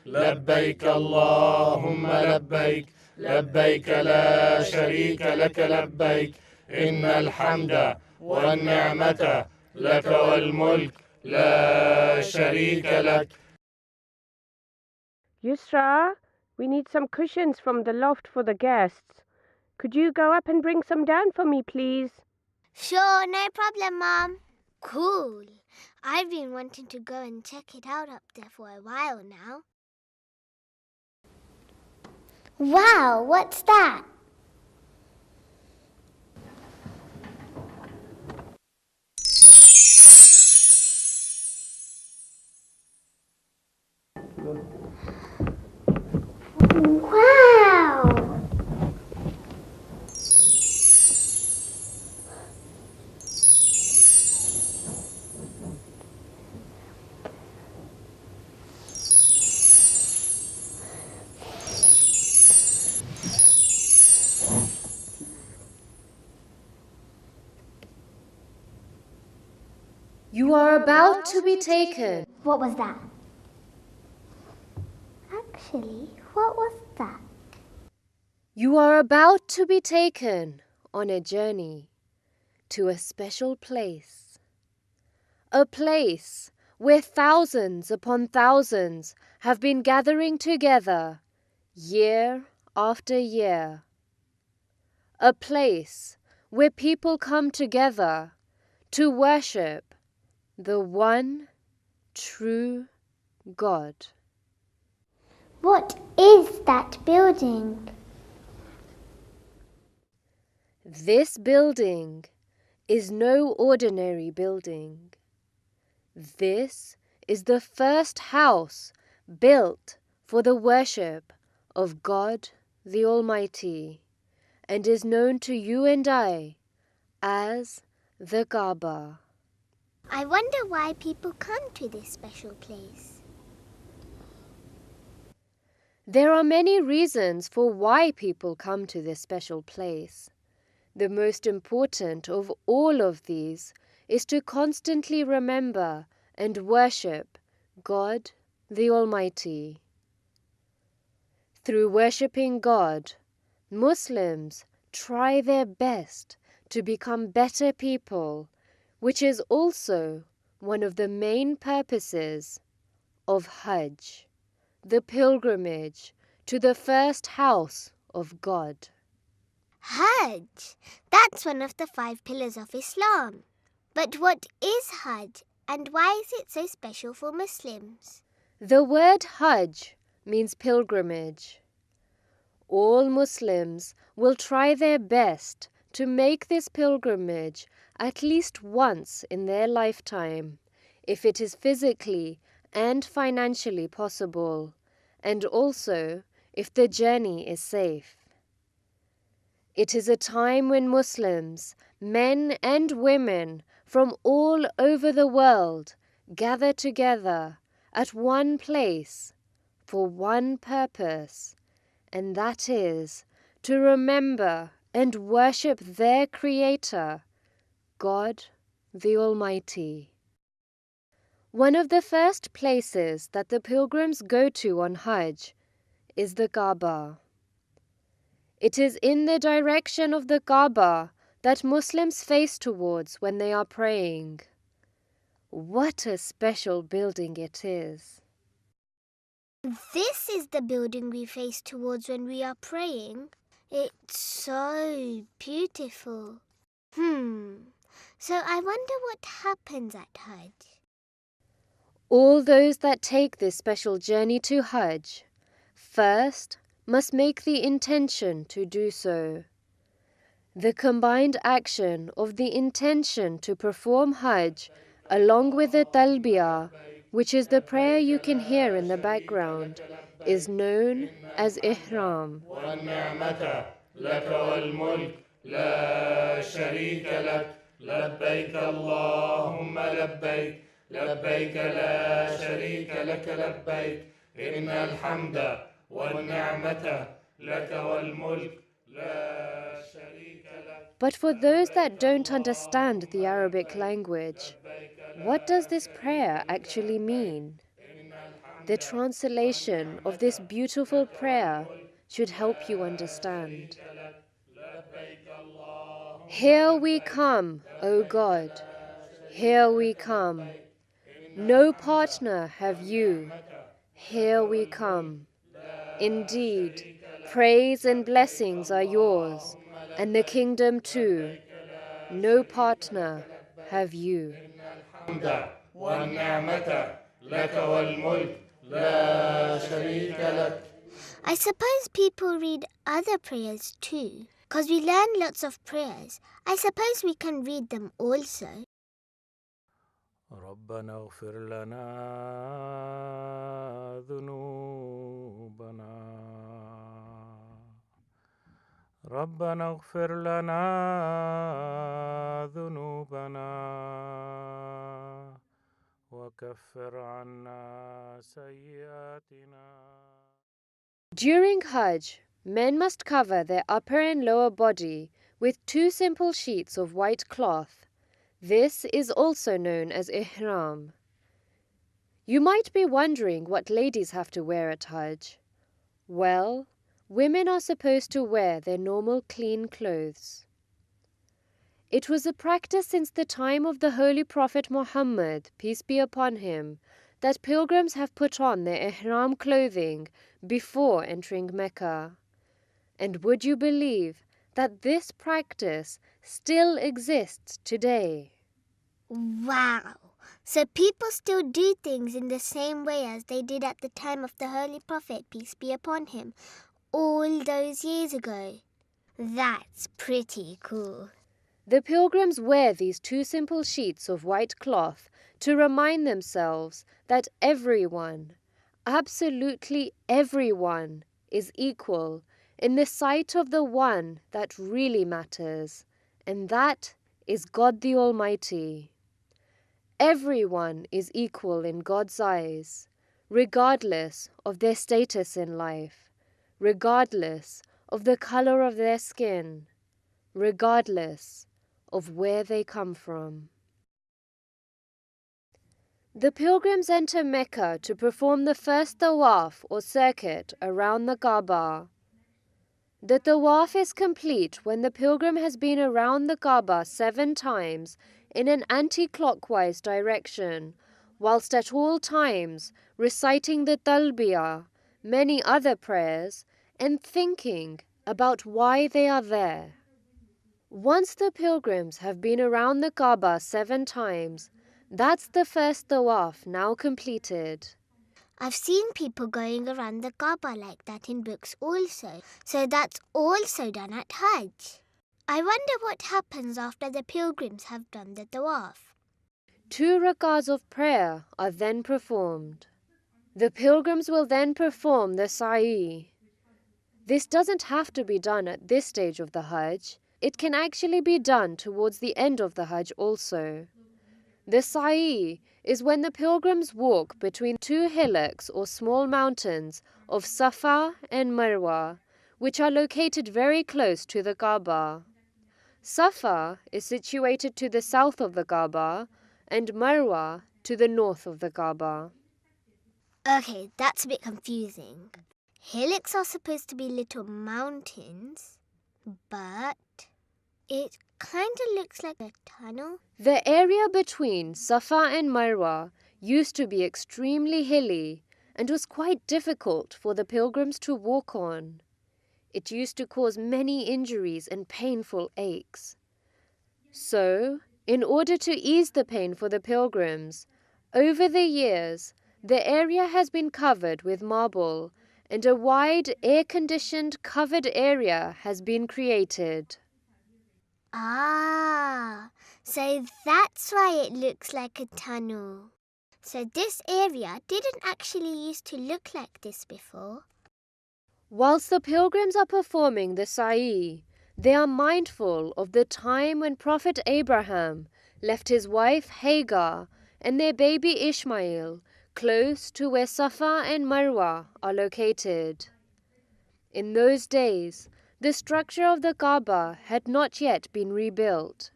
لبيك اللهم لبيك لبيك لا شريك لك لبيك إن الحمد والنعمة لك والملك لا شريك لك. Yusra, we need some cushions from the loft for the guests. Could you go up and bring some down for me, please? Sure, no problem, Mom. Cool. I've been wanting to go and check it out up there for a while now. Wow, what's that? Wow! You are about to be taken. What was that? Actually, what was that? You are about to be taken on a journey to a special place. A place where thousands upon thousands have been gathering together year after year. A place where people come together to worship the one true God. What is that building? This building is no ordinary building. This is the first house built for the worship of God the Almighty, and is known to you and I as the Kaaba. I wonder why people come to this special place. There are many reasons for why people come to this special place. The most important of all of these is to constantly remember and worship God the Almighty. Through worshipping God, Muslims try their best to become better people, which is also one of the main purposes of Hajj, the pilgrimage to the first house of God. Hajj. That's one of the 5 pillars of Islam. But what is Hajj and why is it so special for Muslims? The word Hajj means pilgrimage. All Muslims will try their best to make this pilgrimage at least once in their lifetime, if it is physically and financially possible, and also if the journey is safe. It is a time when Muslims, men and women from all over the world, gather together at one place for one purpose, and that is to remember and worship their Creator, God the Almighty. One of the first places that the pilgrims go to on Hajj is the Kaaba. It is in the direction of the Kaaba that Muslims face towards when they are praying. What a special building it is! This is the building we face towards when we are praying. It's so beautiful. So I wonder what happens at Hajj. All those that take this special journey to Hajj first must make the intention to do so. The combined action of the intention to perform Hajj along with the talbiyah, which is the prayer you can hear in the background, is known as ihram. والنعمة لك والملك لا شريك لك لبيك اللهم لبيك لبيك لا شريك لك لبيك إن الحمد والنعمة لك والملك لا شريك لك. But for those that don't understand the Arabic language, what does this prayer actually mean? The translation of this beautiful prayer should help you understand. Here we come, O God, here we come. No partner have you, here we come. Indeed, praise and blessings are yours, and the kingdom too. No partner have you. الحمد والنعمة لك والملك لا شريك لك. I suppose people read other prayers too, because we learn lots of prayers. I suppose we can read them also. ربنا اغفر لنا ذنوبنا ربنا اغفر لنا ذنوبنا وكفر عنا سيئاتنا. During Hajj, men must cover their upper and lower body with 2 simple sheets of white cloth. This is also known as ihram. You might be wondering what ladies have to wear at Hajj. Well, women are supposed to wear their normal clean clothes. It was a practice since the time of the Holy Prophet Muhammad, peace be upon him, that pilgrims have put on their ihram clothing before entering Mecca. And would you believe that this practice still exists today? Wow! So people still do things in the same way as they did at the time of the Holy Prophet, peace be upon him, all those years ago. That's pretty cool. The pilgrims wear these 2 simple sheets of white cloth to remind themselves that everyone, absolutely everyone, is equal in the sight of the one that really matters, and that is God the Almighty. Everyone is equal in God's eyes, regardless of their status in life, regardless of the color of their skin, regardless of where they come from. The pilgrims enter Mecca to perform the first tawaf or circuit around the Kaaba. The tawaf is complete when the pilgrim has been around the Kaaba 7 times in an anti-clockwise direction, whilst at all times reciting the talbiyah, many other prayers, and thinking about why they are there. Once the pilgrims have been around the Kaaba 7 times, that's the first tawaf now completed. I've seen people going around the Kaaba like that in books also, so that's also done at Hajj. I wonder what happens after the pilgrims have done the tawaf. 2 rak'ahs of prayer are then performed. The pilgrims will then perform the sa'i. This doesn't have to be done at this stage of the Hajj. It can actually be done towards the end of the Hajj also. The sa'i is when the pilgrims walk between 2 hillocks or small mountains of Safa and Marwa, which are located very close to the Kaaba. Safa is situated to the south of the Kaaba and Marwa to the north of the Kaaba. Okay, that's a bit confusing. Hillocks are supposed to be little mountains, but it kind of looks like a tunnel. The area between Safa and Marwa used to be extremely hilly and was quite difficult for the pilgrims to walk on. It used to cause many injuries and painful aches. So, in order to ease the pain for the pilgrims, over the years, the area has been covered with marble and a wide air-conditioned covered area has been created. Ah, so that's why it looks like a tunnel. So this area didn't actually used to look like this before. Whilst the pilgrims are performing the sa'i, they are mindful of the time when Prophet Abraham left his wife Hagar and their baby Ishmael close to where Safa and Marwa are located. In those days, the structure of the Kaaba had not yet been rebuilt.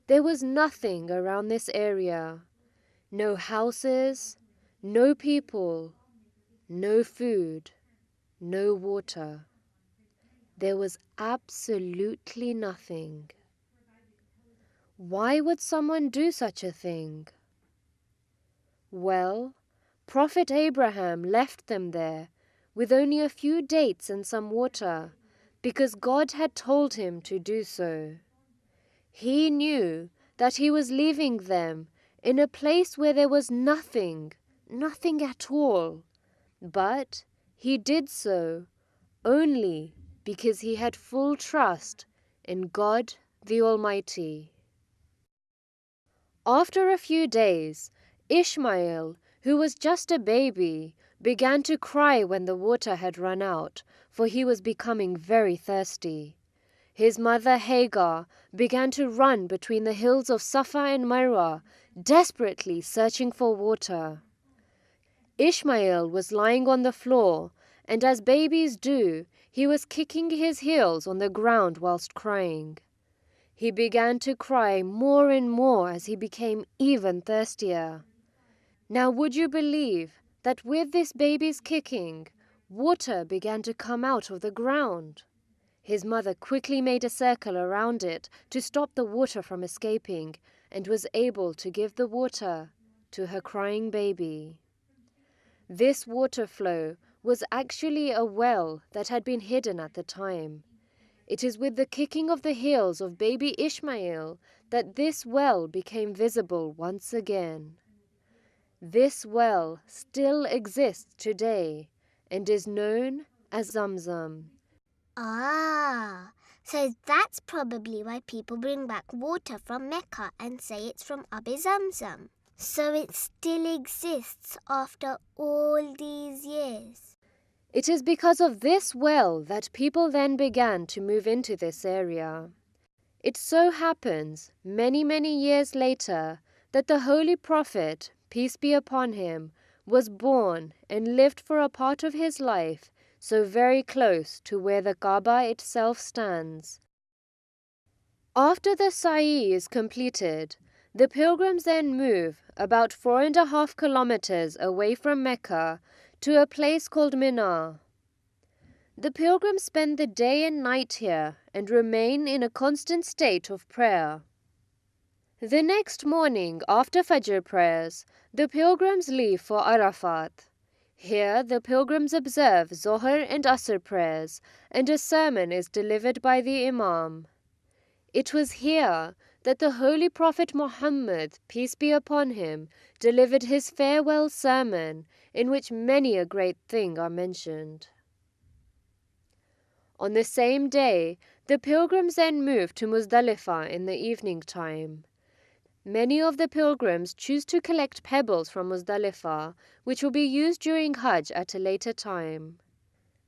There was nothing around this area. No houses, no people, no food, no water. There was absolutely nothing. Why would someone do such a thing? Well, Prophet Abraham left them there with only a few dates and some water, because God had told him to do so. He knew that he was leaving them in a place where there was nothing at all, but he did so only because he had full trust in God the Almighty. After a few days, Ishmael, who was just a baby, began to cry when the water had run out, for he was becoming very thirsty. His mother Hagar began to run between the hills of Safa and Marwa, desperately searching for water. Ishmael was lying on the floor, and as babies do, he was kicking his heels on the ground whilst crying. He began to cry more and more as he became even thirstier. Now would you believe that with this baby's kicking, water began to come out of the ground? His mother quickly made a circle around it to stop the water from escaping, and was able to give the water to her crying baby. This water flow was actually a well that had been hidden at the time. It is with the kicking of the heels of baby Ishmael that this well became visible once again. This well still exists today and is known as Zamzam. Ah, so that's probably why people bring back water from Mecca and say it's from Abi Zamzam. So it still exists after all these years. It is because of this well that people then began to move into this area. It so happens, many years later, that the Holy Prophet, peace be upon him, was born and lived for a part of his life so very close to where the Kaaba itself stands. After the Sa'i is completed, the pilgrims then move about 4.5 kilometers away from Mecca to a place called Mina. The pilgrims spend the day and night here and remain in a constant state of prayer. The next morning, after Fajr prayers, the pilgrims leave for Arafat. Here the pilgrims observe Zohar and Asr prayers, and a sermon is delivered by the Imam. It was here that the Holy Prophet Muhammad, peace be upon him, delivered his farewell sermon, in which many a great thing are mentioned. On the same day, the pilgrims then move to Muzdalifah in the evening time. Many of the pilgrims choose to collect pebbles from Muzdalifah, which will be used during Hajj at a later time.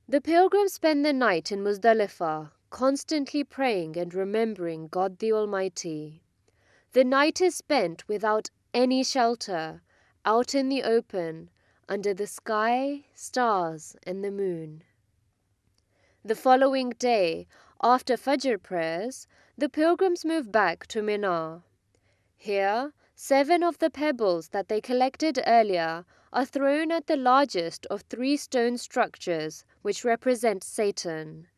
The pilgrims spend the night in Muzdalifah, constantly praying and remembering God the Almighty. The night is spent without any shelter, out in the open, under the sky, stars, and the moon. The following day, after Fajr prayers, the pilgrims move back to Mina. Here, 7 of the pebbles that they collected earlier are thrown at the largest of 3 stone structures which represent Satan.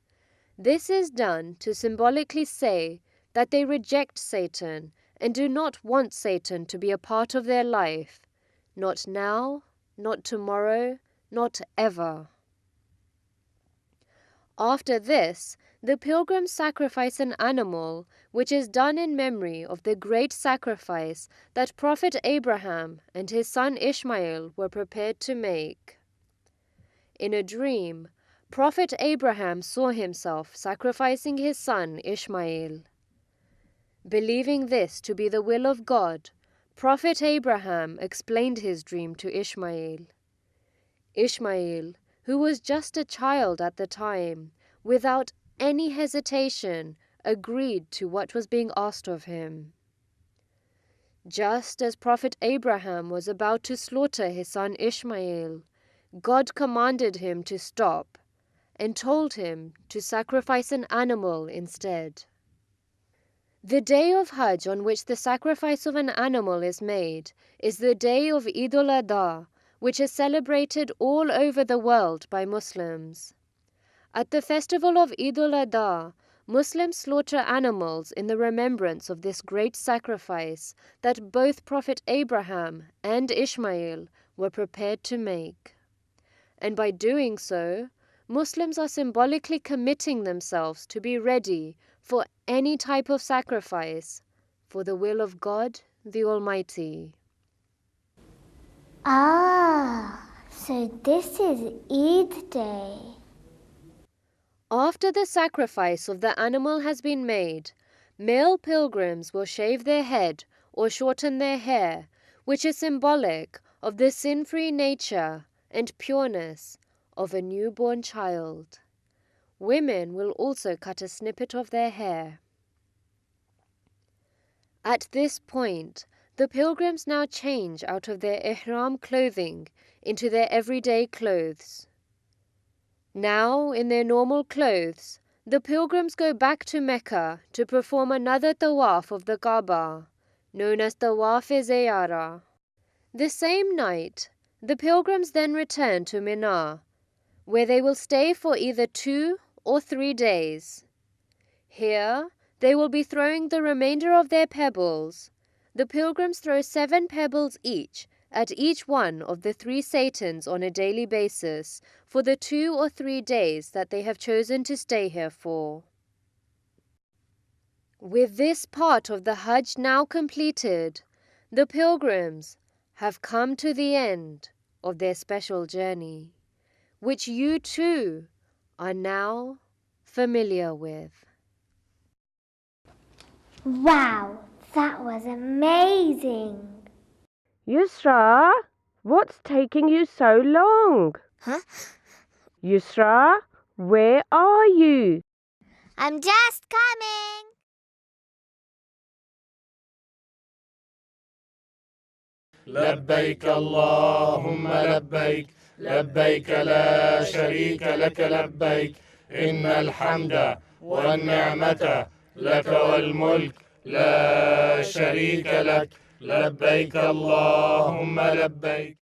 This is done to symbolically say that they reject Satan and do not want Satan to be a part of their life. Not now, not tomorrow, not ever. After this, the pilgrims sacrifice an animal, which is done in memory of the great sacrifice that Prophet Abraham and his son Ishmael were prepared to make. In a dream, Prophet Abraham saw himself sacrificing his son Ishmael. Believing this to be the will of God, Prophet Abraham explained his dream to Ishmael. Ishmael, who was just a child at the time, without any hesitation, agreed to what was being asked of him. Just as Prophet Abraham was about to slaughter his son Ishmael, God commanded him to stop and told him to sacrifice an animal instead. The day of Hajj on which the sacrifice of an animal is made is the day of Eid al-Adha, which is celebrated all over the world by Muslims. At the festival of Eid al-Adha, Muslims slaughter animals in the remembrance of this great sacrifice that both Prophet Abraham and Ishmael were prepared to make. And by doing so, Muslims are symbolically committing themselves to be ready for any type of sacrifice for the will of God the Almighty. Ah, so this is Eid Day. After the sacrifice of the animal has been made, male pilgrims will shave their head or shorten their hair, which is symbolic of the sin-free nature and pureness of a newborn child. Women will also cut a snippet of their hair. At this point, the pilgrims now change out of their ihram clothing into their everyday clothes. Now, in their normal clothes, the pilgrims go back to Mecca to perform another tawaf of the Kaaba, known as Tawaf-e-Ziyara. The same night, the pilgrims then return to Mina, where they will stay for either 2 or 3 days. Here, they will be throwing the remainder of their pebbles. The pilgrims throw 7 pebbles each at each one of the 3 Satans on a daily basis for the 2 or 3 days that they have chosen to stay here for. With this part of the Hajj now completed, the pilgrims have come to the end of their special journey, which you too are now familiar with. Wow, that was amazing. Yusra, what's taking you so long? Huh? Yusra, where are you? I'm just coming. لبيك اللهم لبيك لبيك لا شريك لك لبيك إن الحمد والنعمة لك والملك لا شريك لك لبيك اللهم لبيك